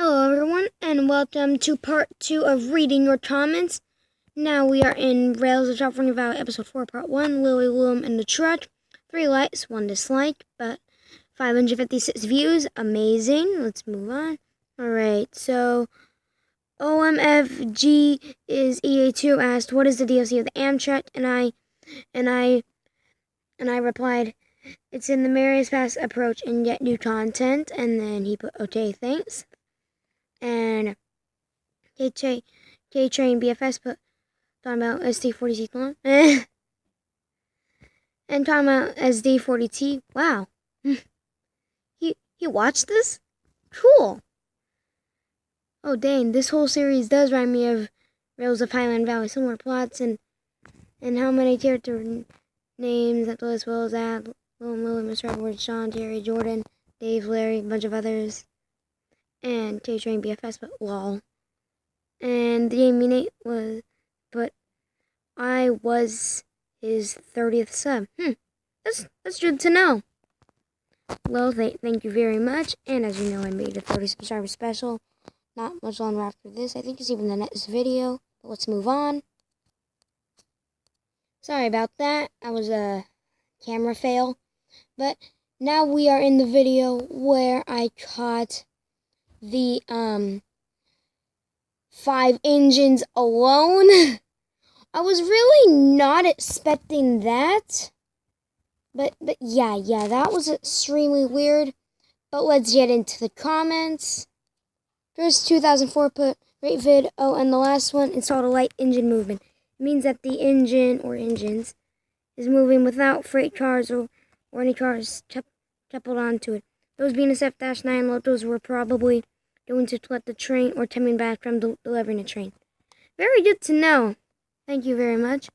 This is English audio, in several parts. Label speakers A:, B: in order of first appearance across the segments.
A: Hello everyone, and welcome to part 2 of reading your comments. Now we are in Rails of California Valley, episode 4, part 1, Lily Loom and the Truck. 3 likes, 1 dislike, but 556 views. Amazing. Let's move on. Alright, so OMFG is EA2 asked, what is the DLC of the Amtrak? And I replied, it's in the Marius Pass approach and get new content. And then he put, okay, thanks. And K-Train BFS put talking about SD40T and talking about SD40T. Wow. He watched this? Cool. Oh dang, this whole series does remind me of Rails of Highland Valley. Similar plots and how many character names as well as that. William, Mr. Edward, Sean, Jerry, Jordan, Dave, Larry, a bunch of others. And K-Train BFS, but lol. And the game Nate was, but I was his 30th sub. That's good to know. Well, thank you very much. And as you know, I made a 30 subscriber special. Not much longer after this. I think it's even the next video. But let's move on. Sorry about that. That was a camera fail. But now we are in the video where I caught the 5 engines alone. I was really not expecting that. But yeah, that was extremely weird. But let's get into the comments. First, 2004 put great vid. Oh, and the last one installed a light engine movement. It means that the engine or engines is moving without freight cars or any cars coupled onto it. Those BNSF -9 Lotos were probably going to collect the train or coming back from delivering a train. Very good to know. Thank you very much.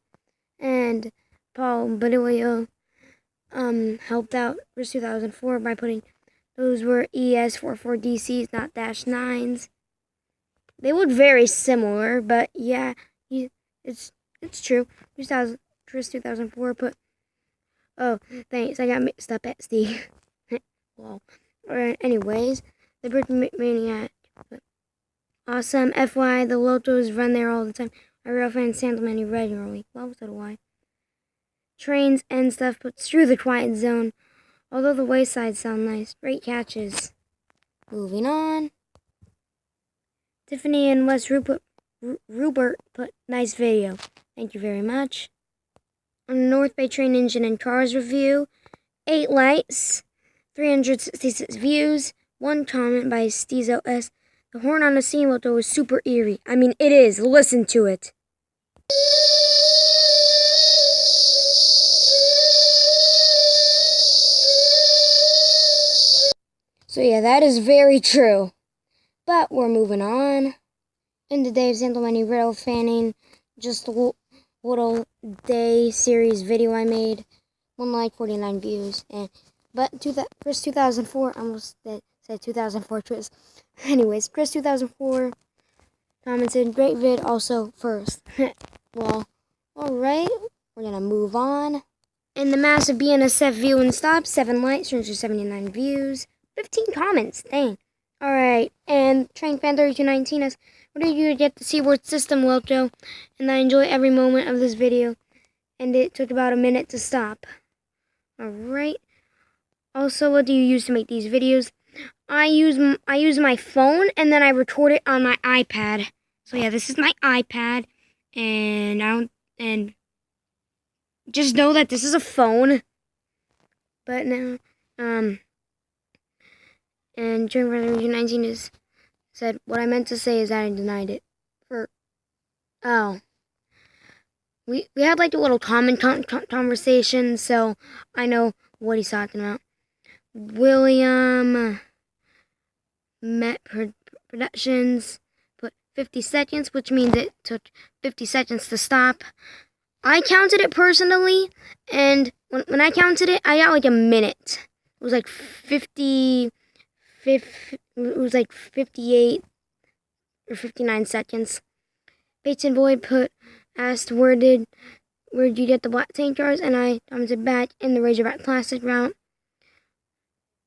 A: And Paul Badilio helped out for 2004 by putting those were ES44DCs, not -9s. They look very similar, but yeah, it's true. 2004 put. Oh, thanks. I got mixed up at Steve. Well, anyways, the Brick Maniac. Awesome. FY, the Lotos run there all the time. I real fan Sandalman regularly. Well, so do I. Trains and stuff puts through the quiet zone. Although the waysides sound nice. Great catches. Moving on. Tiffany and Wes Rupert put nice video. Thank you very much. On the North Bay Train Engine and Cars review, 8 likes, 366 views, 1 comment by Stezo S. The horn on the steamboat though is super eerie. I mean, it is. Listen to it. So yeah, that is very true. But we're moving on. Into Dave's Anthony Riddle fanning. Just a little day series video I made. 1 like, 49 views. But Chris 2004, I almost said 2004 Chris. Anyways, Chris 2004 commented, great vid, also first. Well, alright, we're gonna move on. And the massive BNSF view and stop, 7 likes, 379 views, 15 comments, dang. Alright, and Train Fan 3219 asks, what did you get the Seaboard System, Welcho? And I enjoy every moment of this video. And it took about a minute to stop. Alright. Also, what do you use to make these videos? I use my phone and then I record it on my iPad. So yeah, this is my iPad, and just know that this is a phone. But now, and Train Fan 19 said what I meant to say is that I denied it. We had like a little common conversation, so I know what he's talking about. William Met Productions put 50 seconds, which means it took 50 seconds to stop. I counted it personally, and when I counted it, I got like a minute. It was like 58 or 59 seconds. Peyton Boyd asked where'd you get the black tank cars, and I commented back in the Razorback Classic route.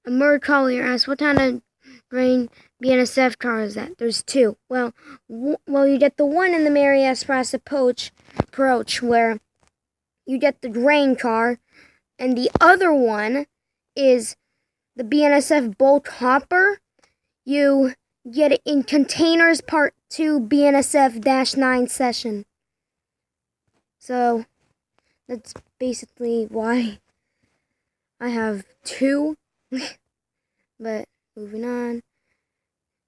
A: A Murd Collier asked what kind of train BNSF cars that? There's two. Well, you get the one in the Mary Express approach, where you get the grain car, and the other one is the BNSF Bolt Hopper. You get it in Containers Part 2 BNSF-9 session. So, that's basically why I have two. But, moving on.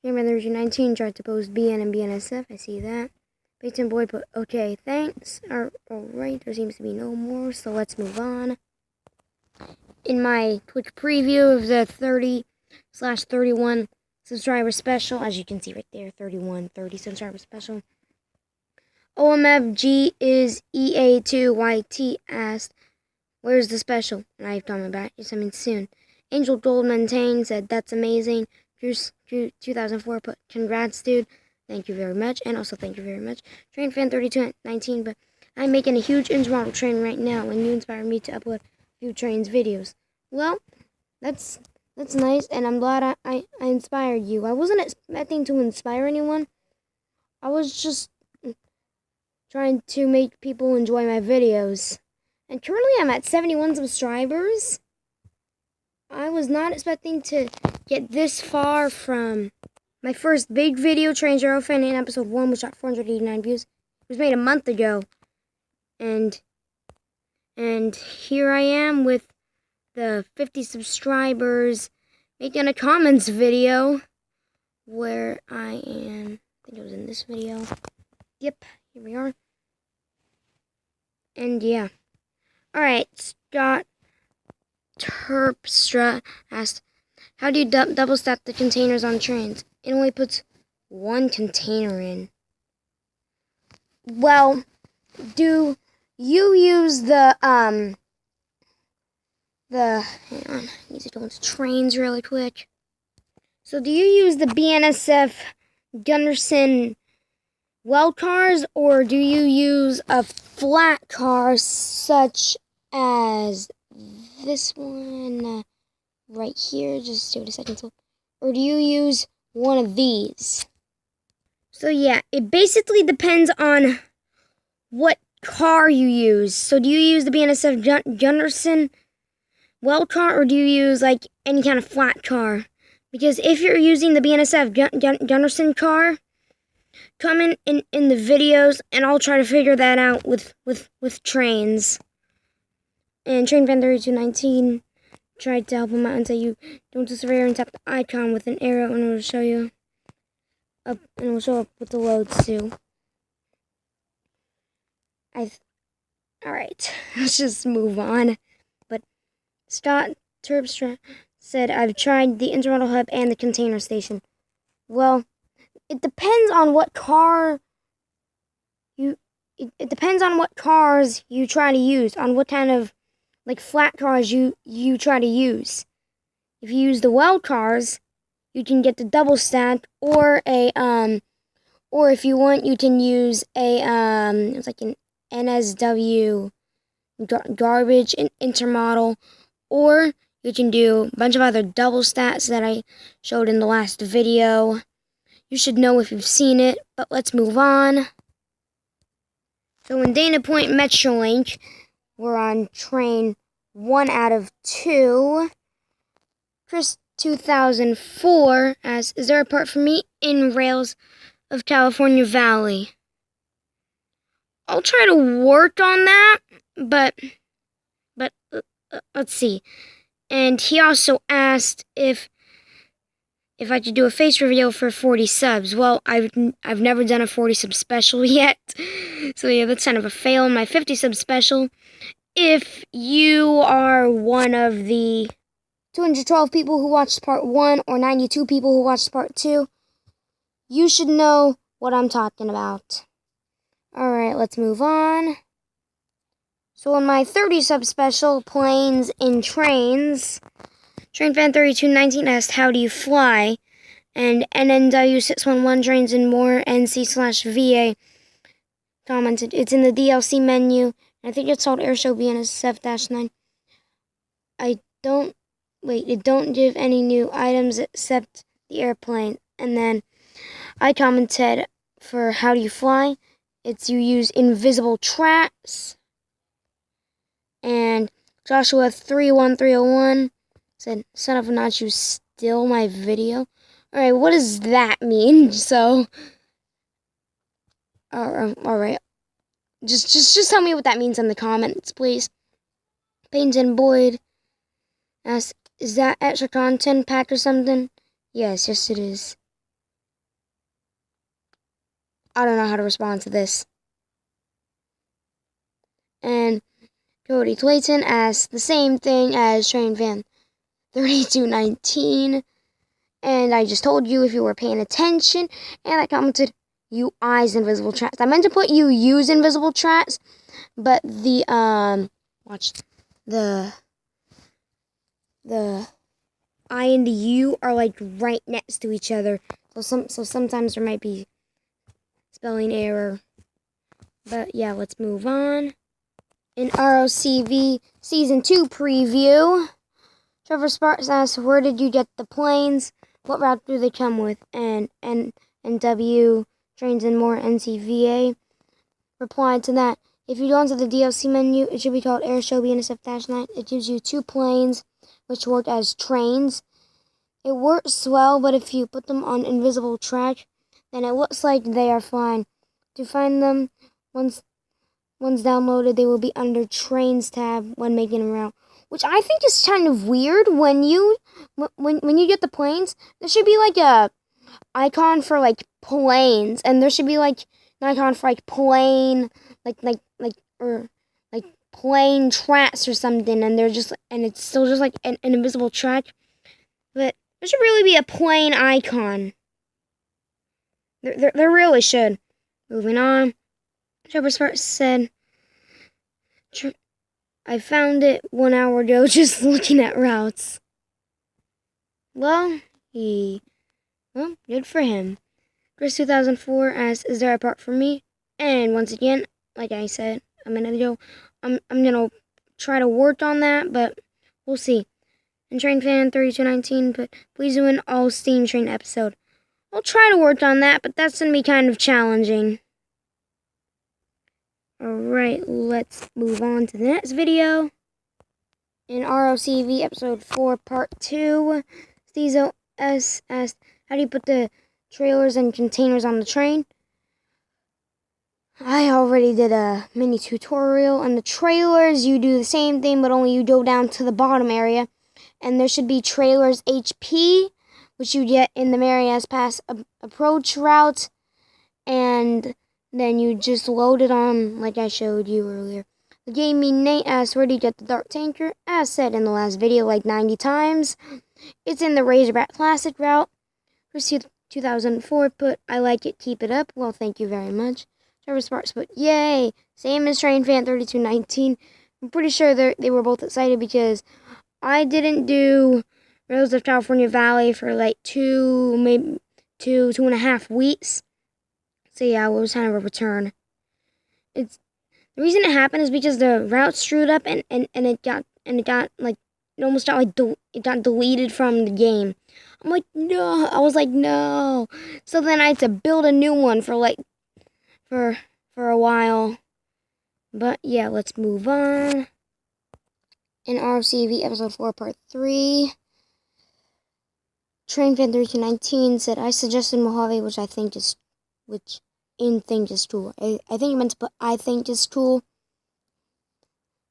A: Game 19 tried to post BN and BNSF. I see that. Peyton Boyd put, okay, thanks. Alright, there seems to be no more, so let's move on. In my Twitch preview of the 30/31 subscriber special, as you can see right there, 30 subscriber special. OMFG is EA2YT asked, where's the special? And I've commented back, it's coming soon. Angel Gold Maintain said, that's amazing. Drew 2004 put, congrats, dude. Thank you very much. And also thank you very much. Train Fan 3219, but I'm making a huge Intermodal train right now, and you inspired me to upload a few trains videos. Well, that's nice, and I'm glad I inspired you. I wasn't expecting to inspire anyone. I was just trying to make people enjoy my videos. And currently I'm at 71 subscribers. I was not expecting to get this far from my first big video, Train Zero Fan in episode 1, which got 489 views. It was made a month ago. And here I am with the 50 subscribers making a comments video where I am. I think it was in this video. Yep, here we are. And yeah. Alright, Scott Terpstra asked, how do you double stack the containers on trains? It only puts one container in. Well, do you use the, hang on, I need to go into trains really quick. So do you use the BNSF Gunderson well cars, or do you use a flat car such as this one right here? Just give it a second. Or do you use one of these? So yeah, it basically depends on what car you use. So do you use the BNSF Gunderson well car, or do you use like any kind of flat car? Because if you're using the BNSF Gunderson car, comment in the videos, and I'll try to figure that out with trains. And Train Fan 3219 tried to help him out and say, you don't to surveyor and tap the icon with an arrow, and it will show you up, and it will show up with the loads too. Alright, let's just move on. But Scott Terpstra said, I've tried the Intermodal Hub and the container station. Well, it depends on what car it depends on what cars you try to use, on what kind of like flat cars you try to use. If you use the well cars, you can get the double stack, or or if you want, you can use it's like an NSW garbage intermodal, or you can do a bunch of other double stats that I showed in the last video. You should know if you've seen it, but let's move on. So in Dana Point Metrolink, we're on train 1 out of 2. Chris 2004 asks, is there a part for me in Rails of California Valley? I'll try to work on that, but let's see. And he also asked if I could do a face reveal for 40 subs. Well, I've never done a 40 sub special yet. So yeah, that's kind of a fail in my 50 sub special. If you are one of the 212 people who watched part 1 or 92 people who watched part 2, you should know what I'm talking about. Alright, let's move on. So in my 30 sub special, Planes in Trains, Train Fan 3219 asked, how do you fly? And NNW611 Trains and More NC/VA commented, it's in the DLC menu. I think it's called Airshow BNSF-9. It don't give any new items except the airplane. And then I commented for how do you fly. It's you use invisible tracks. And Joshua 31301 said, son of a notch, you steal my video. Alright, what does that mean? So, alright. Just tell me what that means in the comments, please. Payton Boyd asks, is that extra content pack or something? Yes, it is. I don't know how to respond to this. And Cody Clayton asks the same thing as Train Fan 3219. And I just told you if you were paying attention. And I commented, you eyes invisible traps. I meant to put you use invisible traps, but the watch the I and the U are like right next to each other. So sometimes there might be spelling error. But yeah, let's move on. In ROCV Season 2 preview, Trevor Sparks asks, where did you get the planes? What route do they come with? And W Trains and More NCVA replied to that, if you go into the DLC menu, it should be called Airshow BNSF-9. It gives you 2 planes, which work as trains. It works well, but if you put them on invisible track, then it looks like they are flying. To find them, once downloaded, they will be under Trains tab when making a route, which I think is kind of weird. When you get the planes, there should be like a icon for like planes, and there should be like an icon for like plane, or plane tracks or something, and it's still just like an invisible track. But there should really be a plane icon. There really should. Moving on. Trevor Sparks said, I found it 1 hour ago just looking at routes. Well, good for him. Chris 2004 asks, is there a part for me? And once again, like I said a minute ago, I'm gonna try to work on that, but we'll see. And Train Fan 3219, but please do an all Steam Train episode. I'll try to work on that, but that's gonna be kind of challenging. Alright, let's move on to the next video. In ROCV episode 4 part 2, Stezo S asked, how do you put the trailers and containers on the train? I already did a mini tutorial on the trailers. You do the same thing, but only you go down to the bottom area. And there should be trailers HP, which you get in the Marias Pass approach route. And then you just load it on like I showed you earlier. The gaming Nate asked, where do you get the Dark Tanker? As said in the last video like 90 times. It's in the Razorback Classic route. Chris 2004 put, I like it, keep it up. Well, thank you very much. Trevor Sparks put, yay! Same as Train Fan 3219. I'm pretty sure they were both excited because I didn't do Rails of California Valley for like 2.5 weeks. So yeah, it was kind of a return. The reason it happened is because the route screwed up and it got like, it almost got like it got deleted from the game. I'm like, no. I was like, no. So then I had to build a new one for a while. But yeah, let's move on. In ROCV episode 4 part 3, Train Fan 3219 said, I suggested Mojave, which I think is cool. I think you meant to put I think is cool.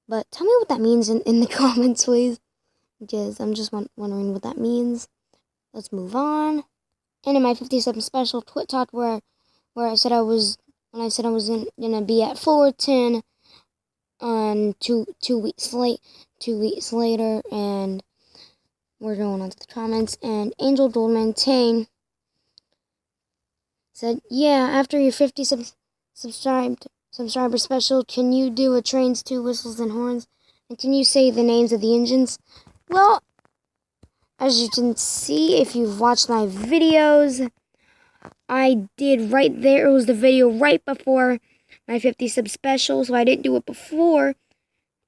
A: But tell me what that means in the comments, please. Because I'm just wondering what that means. Let's move on. And in my 57 special Twit Talk where I said I was gonna be at Fullerton on 2 weeks later, and we're going on to the comments, and Angel Goldman Tane said, yeah, after your 50 subscriber special, can you do a Trains 2 Whistles and Horns? And can you say the names of the engines? Well, as you can see, if you've watched my videos, I did right there. It was the video right before my 50 sub special, so I didn't do it before.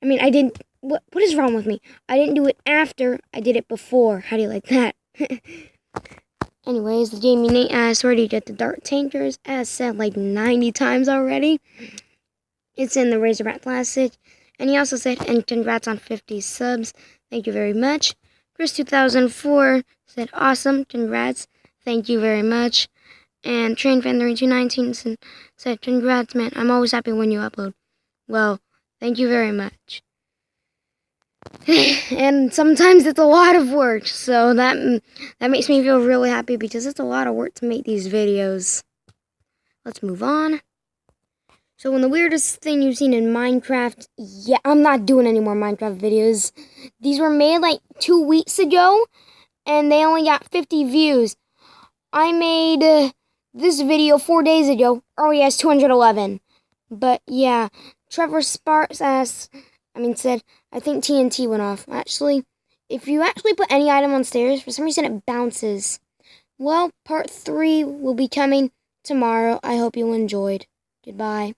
A: I mean, I didn't. What is wrong with me? I didn't do it after. I did it before. How do you like that? Anyways, the Jamie Nate asked, where do you get the Dark Tankers? As said like 90 times already. It's in the Razorback Classic. And he also said, and congrats on 50 subs. Thank you very much. Chris2004 said, awesome, congrats. Thank you very much. And TrainFan3219 said, congrats, man. I'm always happy when you upload. Well, thank you very much. And sometimes it's a lot of work, so that makes me feel really happy because it's a lot of work to make these videos. Let's move on. So when the weirdest thing you've seen in Minecraft, yeah, I'm not doing any more Minecraft videos. These were made like 2 weeks ago, and they only got 50 views. I made this video 4 days ago. Oh, he has 211. But yeah, Trevor Sparks said, I think TNT went off. Actually, if you actually put any item on stairs, for some reason it bounces. Well, part 3 will be coming tomorrow. I hope you enjoyed. Goodbye.